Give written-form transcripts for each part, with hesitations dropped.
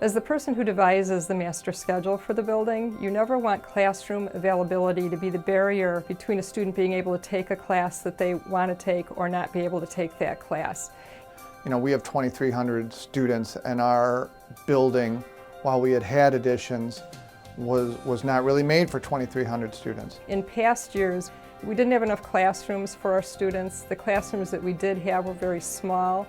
As the person who devises the master schedule for the building, you never want classroom availability to be the barrier between a student being able to take a class that they want to take or not be able to take that class. You know, we have 2,300 students, and our building, while we had additions, was not really made for 2,300 students. In past years, we didn't have enough classrooms for our students. The classrooms that we did have were very small.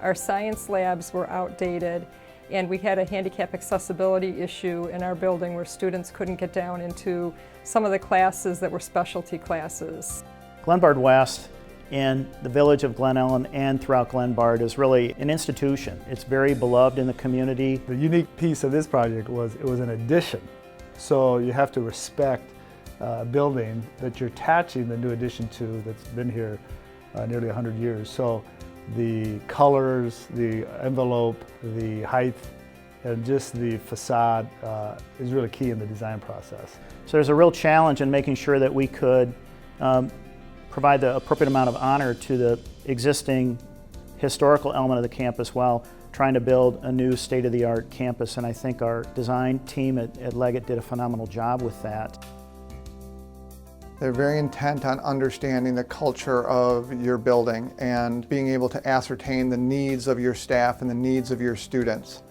Our science labs were outdated, and we had a handicap accessibility issue in our building where students couldn't get down into some of the classes that were specialty classes. Glenbard West in the village of Glen Ellen and throughout Glenbard is really an institution. It's very beloved in the community. The unique piece of this project was it was an addition. So you have to respect a building that you're attaching the new addition to that's been here nearly 100 years. So the colors, the envelope, the height, and just the facade is really key in the design process. So there's a real challenge in making sure that we could provide the appropriate amount of honor to the existing historical element of the campus while trying to build a new state-of-the-art campus, and I think our design team at Leggett did a phenomenal job with that. They're very intent on understanding the culture of your building and being able to ascertain the needs of your staff and the needs of your students.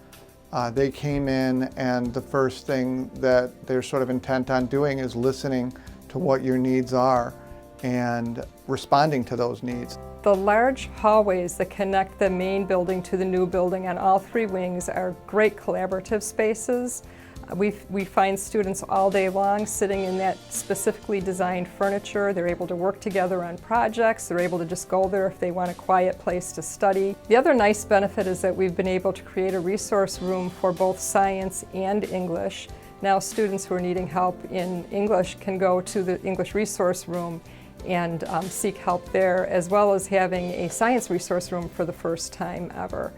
They came in, and the first thing that they're sort of intent on doing is listening to what your needs are and responding to those needs. The large hallways that connect the main building to the new building on all three wings are great collaborative spaces. We find students all day long sitting in that specifically designed furniture. They're able to work together on projects. They're able to just go there if they want a quiet place to study. The other nice benefit is that we've been able to create a resource room for both science and English. Now students who are needing help in English can go to the English resource room and seek help there, as well as having a science resource room for the first time ever.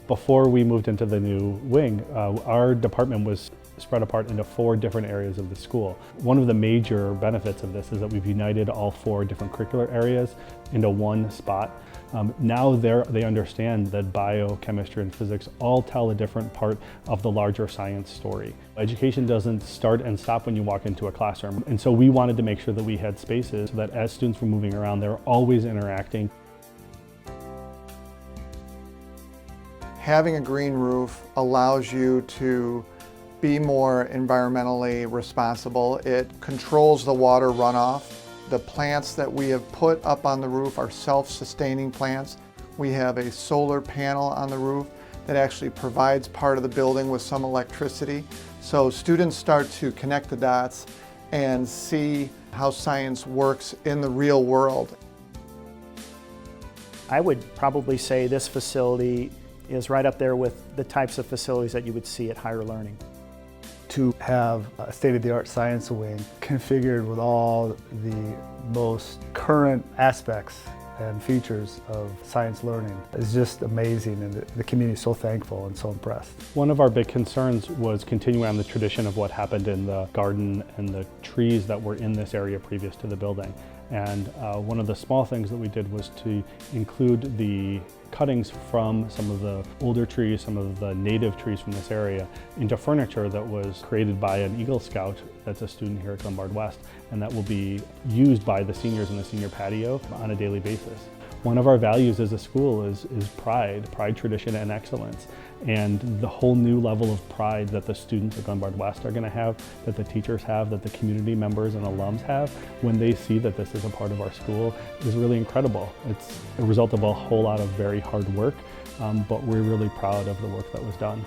Before we moved into the new wing, our department was spread apart into 4 different areas of the school. One of the major benefits of this is that we've united all 4 different curricular areas into one spot. Now they understand that bio, chemistry, and physics all tell a different part of the larger science story. Education doesn't start and stop when you walk into a classroom, and so we wanted to make sure that we had spaces so that as students were moving around, they were always interacting. Having a green roof allows you to be more environmentally responsible. It controls the water runoff. The plants that we have put up on the roof are self-sustaining plants. We have a solar panel on the roof that actually provides part of the building with some electricity. So students start to connect the dots and see how science works in the real world. I would probably say this facility is right up there with the types of facilities that you would see at higher learning. To have a state-of-the-art science wing configured with all the most current aspects and features of science learning is just amazing, and the community is so thankful and so impressed. One of our big concerns was continuing on the tradition of what happened in the garden and the trees that were in this area previous to the building. And one of the small things that we did was to include the cuttings from some of the older trees, some of the native trees from this area, into furniture that was created by an Eagle Scout that's a student here at Glenbard West, and that will be used by the seniors in the senior patio on a daily basis. One of our values as a school is pride, tradition, and excellence. And the whole new level of pride that the students at Glenbard West are going to have, that the teachers have, that the community members and alums have, when they see that this is a part of our school, is really incredible. It's a result of a whole lot of very hard work, but we're really proud of the work that was done.